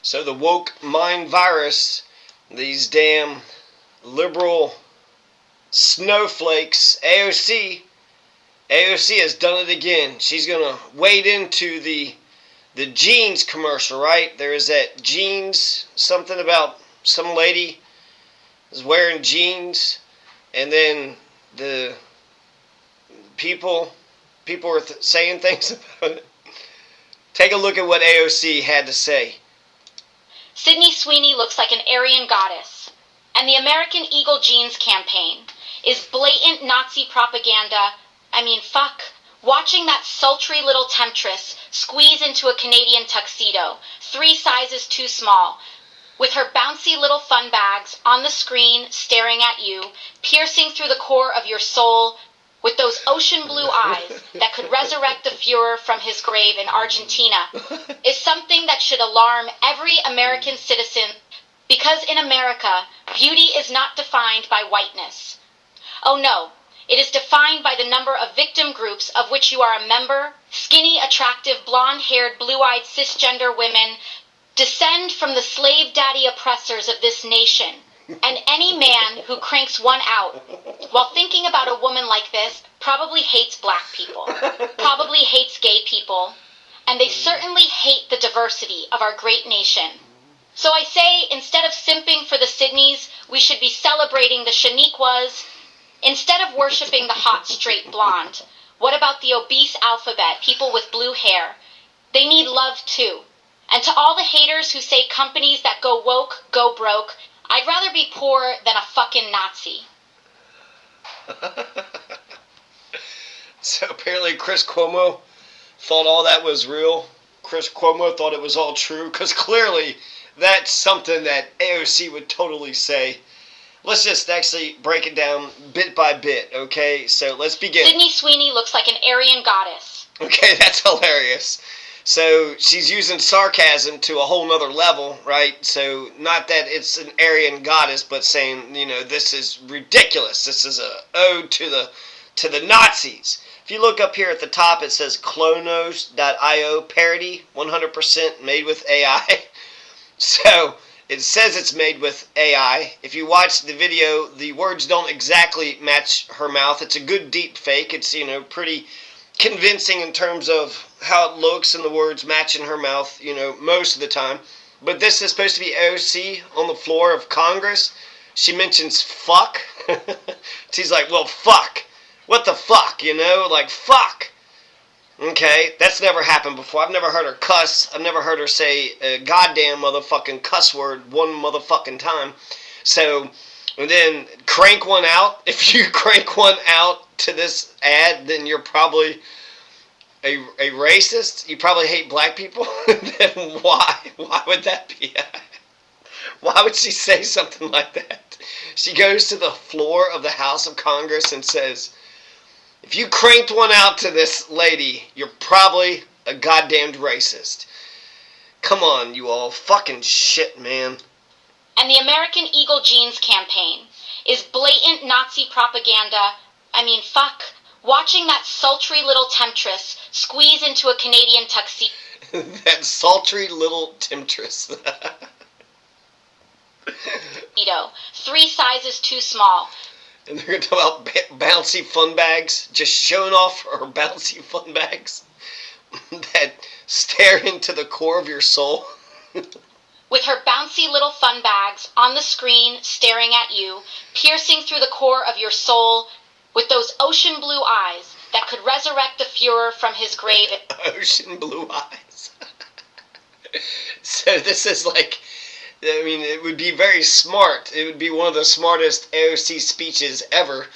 So the woke mind virus, these damn liberal snowflakes, AOC has done it again. She's gonna wade into the jeans commercial, right? There is that jeans, something about some lady is wearing jeans, and then the people were saying things about it. Take a look at what AOC had to say. Sydney Sweeney looks like an Aryan goddess, and the American Eagle Jeans campaign is blatant Nazi propaganda. Fuck. Watching that sultry little temptress squeeze into a Canadian tuxedo, 3 sizes too small, with her bouncy little fun bags on the screen staring at you, piercing through the core of your soul, with those ocean blue eyes that could resurrect the Fuhrer from his grave in Argentina, is something that should alarm every American citizen, because in America, beauty is not defined by whiteness. Oh no, it is defined by the number of victim groups of which you are a member. Skinny, attractive, blonde-haired, blue-eyed cisgender women descend from the slave daddy oppressors of this nation. And any man who cranks one out while thinking about a woman like this probably hates black people, probably hates gay people, and they certainly hate the diversity of our great nation. So I say, instead of simping for the Sydneys, we should be celebrating the Shaniquas. Instead of worshiping the hot, straight blonde, what about the obese alphabet, people with blue hair? They need love too. And to all the haters who say companies that go woke, go broke, I'd rather be poor than a fucking Nazi. So apparently Chris Cuomo thought all that was real. Chris Cuomo thought it was all true, because clearly that's something that AOC would totally say. Let's just actually break it down bit by bit, okay? So let's begin. Sydney Sweeney looks like an Aryan goddess. Okay, that's hilarious. So she's using sarcasm to a whole nother level, right? So not that it's an Aryan goddess, but saying, this is ridiculous. This is a ode to the Nazis. If you look up here at the top, it says Clonos.io parody, 100% made with AI. So it says it's made with AI. If you watch the video, the words don't exactly match her mouth. It's a good deep fake. It's, pretty convincing in terms of how it looks and the words matching her mouth, most of the time. But this is supposed to be AOC on the floor of Congress. She mentions fuck. She's like, well, fuck. What the fuck, like fuck. Okay, that's never happened before. I've never heard her cuss. I've never heard her say a goddamn motherfucking cuss word one motherfucking time. So, and then crank one out. If you crank one out to this ad, then you're probably a racist. You probably hate black people. Then why? Why would that be? Why would she say something like that? She goes to the floor of the House of Congress and says, if you cranked one out to this lady, you're probably a goddamned racist. Come on, you all. Fucking shit, man. And the American Eagle Jeans campaign is blatant Nazi propaganda. Fuck. Watching that sultry little temptress squeeze into a Canadian tuxedo. That sultry little temptress. 3 sizes too small. And they're going to talk about bouncy fun bags, just showing off her bouncy fun bags that stare into the core of your soul. With her bouncy little fun bags on the screen staring at you, piercing through the core of your soul, with those ocean blue eyes that could resurrect the Fuhrer from his grave. Ocean blue eyes. So this is like, it would be very smart. It would be one of the smartest AOC speeches ever,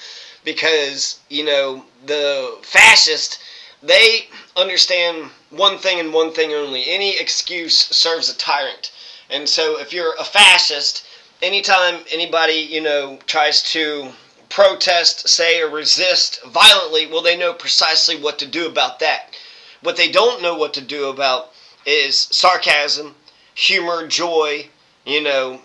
because, the fascists, they understand one thing and one thing only. Any excuse serves a tyrant. And so if you're a fascist, anytime anybody, tries to protest, say, or resist violently, well, they know precisely what to do about that. What they don't know what to do about is sarcasm, humor, joy,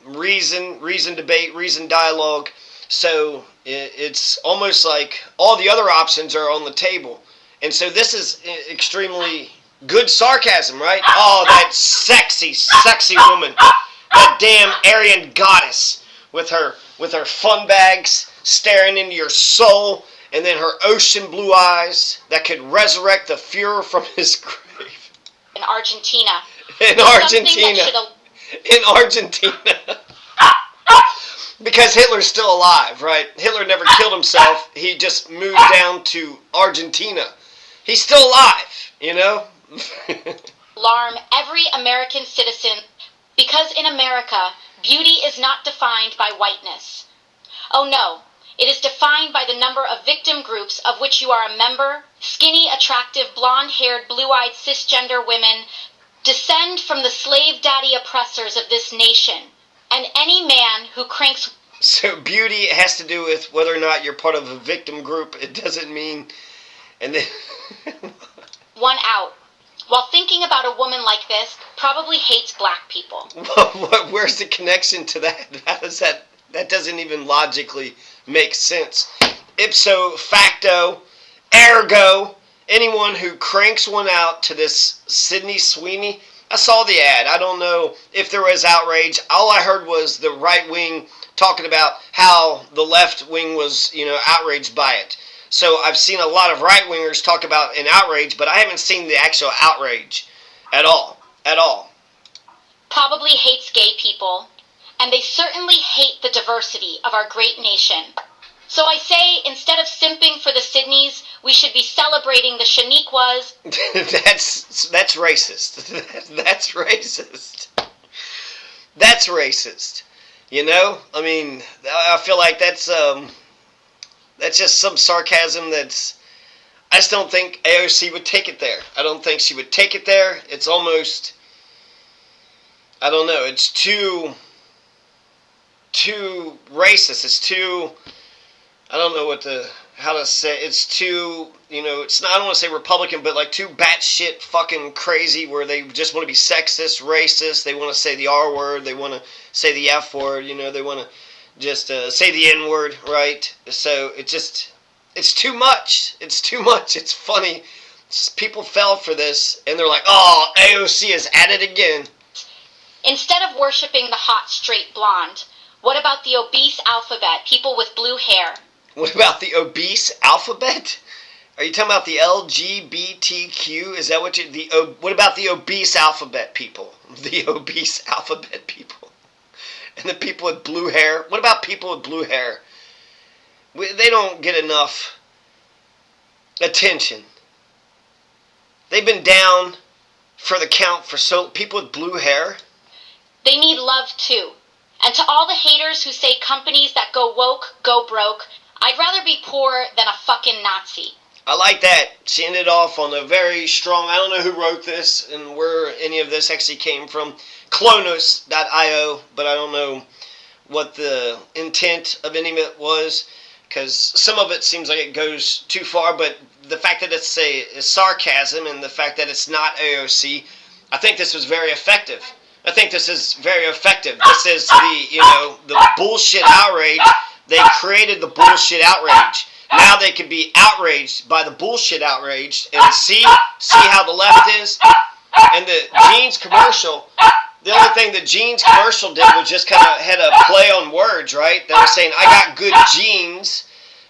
reason debate, reason dialogue. So it's almost like all the other options are on the table. And so this is extremely Good sarcasm, right? Oh, that sexy, sexy woman. That damn Aryan goddess with her fun bags staring into your soul, and then her ocean blue eyes that could resurrect the Fuhrer from his grave. In Argentina. In Argentina. In Argentina. Because Hitler's still alive, right? Hitler never killed himself. He just moved down to Argentina. He's still alive, you know? Alarm every American citizen, because in America, beauty is not defined by whiteness. Oh no, it is defined by the number of victim groups of which you are a member. Skinny, attractive, blonde-haired, blue-eyed cisgender women descend from the slave daddy oppressors of this nation. And any man who cranks... So beauty has to do with whether or not you're part of a victim group. It doesn't mean... And then... one out. While thinking about a woman like this, probably hates black people. Where's the connection to that? How does that... That doesn't even logically make sense. Ipso facto, ergo, anyone who cranks one out to this Sydney Sweeney... I saw the ad. I don't know if there was outrage. All I heard was the right wing talking about how the left wing was, outraged by it. So I've seen a lot of right wingers talk about an outrage, but I haven't seen the actual outrage at all. At all. Probably hates gay people, and they certainly hate the diversity of our great nation. So I say, instead of simping for the Sydneys, we should be celebrating the Shaniquas. That's racist. That's racist. That's racist. I mean, I feel like that's just some sarcasm that's... I just don't think AOC would take it there. I don't think she would take it there. It's almost... I don't know. It's too racist. It's too... I don't know how to say it. It's too, it's not, I don't want to say Republican, but like too batshit fucking crazy where they just want to be sexist, racist, they want to say the R word, they want to say the F word, they want to just say the N word, right? So it's too much. It's too much. It's funny. People fell for this and they're like, oh, AOC is at it again. Instead of worshiping the hot, straight blonde, what about the obese alphabet, people with blue hair? What about the obese alphabet? Are you talking about the LGBTQ? Is that what what about the obese alphabet people? The obese alphabet people. And the people with blue hair? What about people with blue hair? They don't get enough attention. They've been down for the count for people with blue hair. They need love too. And to all the haters who say companies that go woke, go broke, I'd rather be poor than a fucking Nazi. I like that. She ended off on a very strong... I don't know who wrote this and where any of this actually came from. Clonos.io, but I don't know what the intent of any of it was, because some of it seems like it goes too far, but the fact that it's a sarcasm and the fact that it's not AOC, I think this was very effective. I think this is very effective. This is the bullshit outrage. They created the bullshit outrage. Now they can be outraged by the bullshit outrage and see how the left is. And the jeans commercial, the only thing the jeans commercial did was just kind of had a play on words, right? They were saying, I got good genes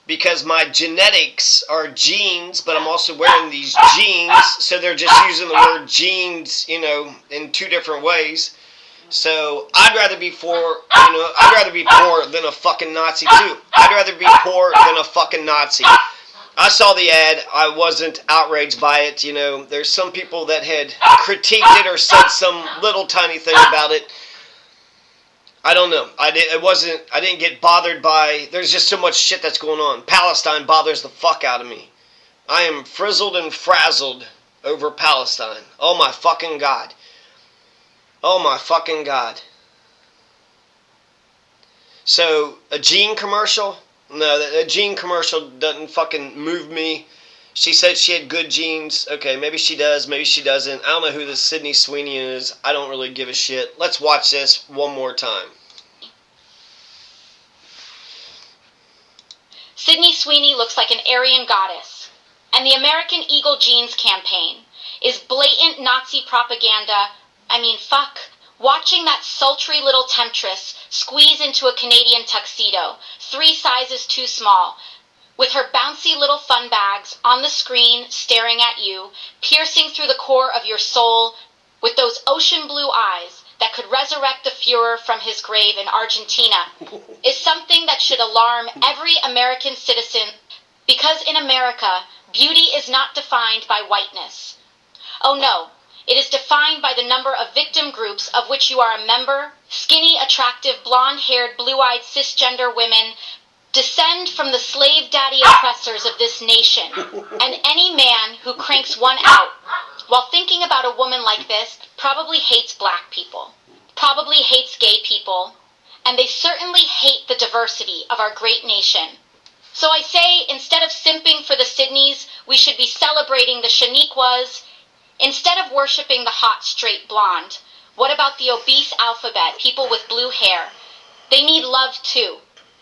because my genetics are genes, but I'm also wearing these jeans. So they're just using the word jeans, in two different ways. So I'd rather be I'd rather be poor than a fucking Nazi too. I'd rather be poor than a fucking Nazi. I saw the ad. I wasn't outraged by it. There's some people that had critiqued it or said some little tiny thing about it. I don't know. I didn't get bothered by... There's just so much shit that's going on. Palestine bothers the fuck out of me. I am frizzled and frazzled over Palestine. Oh my fucking God. Oh my fucking God. So, a jean commercial? No, a jean commercial doesn't fucking move me. She said she had good jeans. Okay, maybe she does, maybe she doesn't. I don't know who this Sydney Sweeney is. I don't really give a shit. Let's watch this one more time. Sydney Sweeney looks like an Aryan goddess. And the American Eagle Jeans campaign is blatant Nazi propaganda. I mean, fuck. Watching that sultry little temptress squeeze into a Canadian tuxedo, 3 sizes too small, with her bouncy little fun bags on the screen staring at you, piercing through the core of your soul, with those ocean blue eyes that could resurrect the Fuhrer from his grave in Argentina, is something that should alarm every American citizen, because in America, beauty is not defined by whiteness. Oh no, it is defined by the number of victim groups of which you are a member. Skinny, attractive, blonde-haired, blue-eyed cisgender women descend from the slave daddy oppressors of this nation, and any man who cranks one out while thinking about a woman like this probably hates black people, probably hates gay people, and they certainly hate the diversity of our great nation. So I say, instead of simping for the Sydneys, we should be celebrating the Shaniquas. Instead of worshipping the hot, straight blonde, what about the obese alphabet, people with blue hair? They need love too.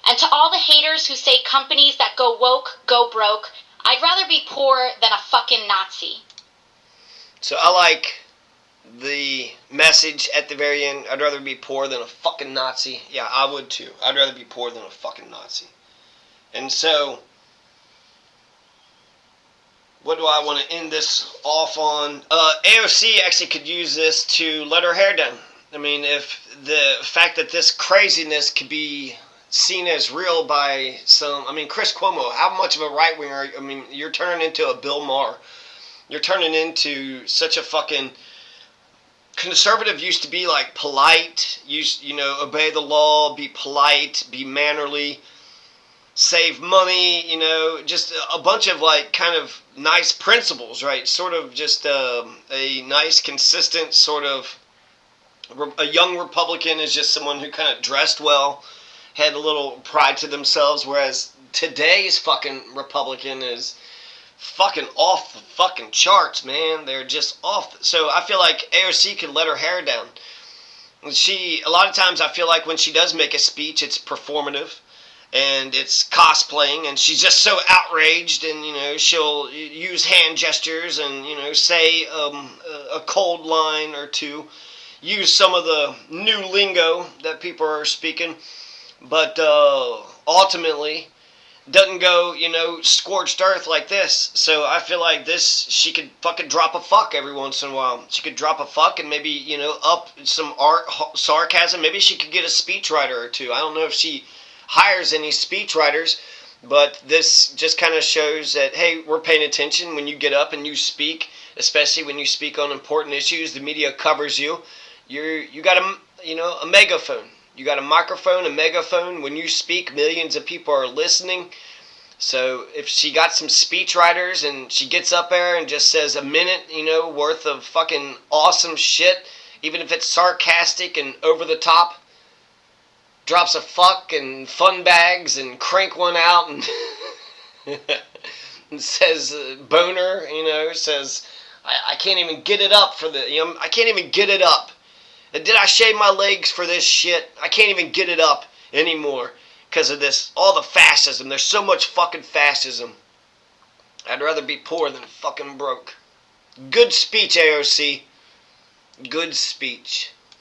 And to all the haters who say companies that go woke, go broke, I'd rather be poor than a fucking Nazi. So I like the message at the very end. I'd rather be poor than a fucking Nazi. Yeah, I would too. I'd rather be poor than a fucking Nazi. And so, what do I want to end this off on? AOC actually could use this to let her hair down. I mean, if the fact that this craziness could be seen as real by some... I mean, Chris Cuomo, how much of a right-winger are you? I mean, you're turning into a Bill Maher. You're turning into such a fucking... Conservative used to be like polite, you know, obey the law, be polite, be mannerly, save money, you know, just a bunch of like kind of nice principles, right? Sort of just a nice, consistent sort of... A young Republican is just someone who kind of dressed well, had a little pride to themselves, whereas today's fucking Republican is fucking off the fucking charts, man. They're just off. So I feel like AOC can let her hair down. A lot of times I feel like when she does make a speech, it's performative and it's cosplaying, and she's just so outraged, and, you know, she'll use hand gestures and, you know, say a cold line or two, use some of the new lingo that people are speaking, but ultimately doesn't go, you know, scorched earth like this. So I feel like this, she could fucking drop a fuck every once in a while. She could drop a fuck and maybe, you know, up some art, sarcasm. Maybe she could get a speechwriter or two. I don't know if she hires any speechwriters, but this just kind of shows that, hey, we're paying attention when you get up and you speak, especially when you speak on important issues. The media covers you. You got a megaphone. You got a microphone, a megaphone. When you speak, millions of people are listening. So if she got some speechwriters and she gets up there and just says a minute, you know, worth of fucking awesome shit, even if it's sarcastic and over the top, drops a fuck and fun bags and crank one out and, and says boner, you know, says, I can't even get it up for the, you know, I can't even get it up. Did I shave my legs for this shit? I can't even get it up anymore because of this, all the fascism. There's so much fucking fascism. I'd rather be poor than fucking broke. Good speech, AOC. Good speech.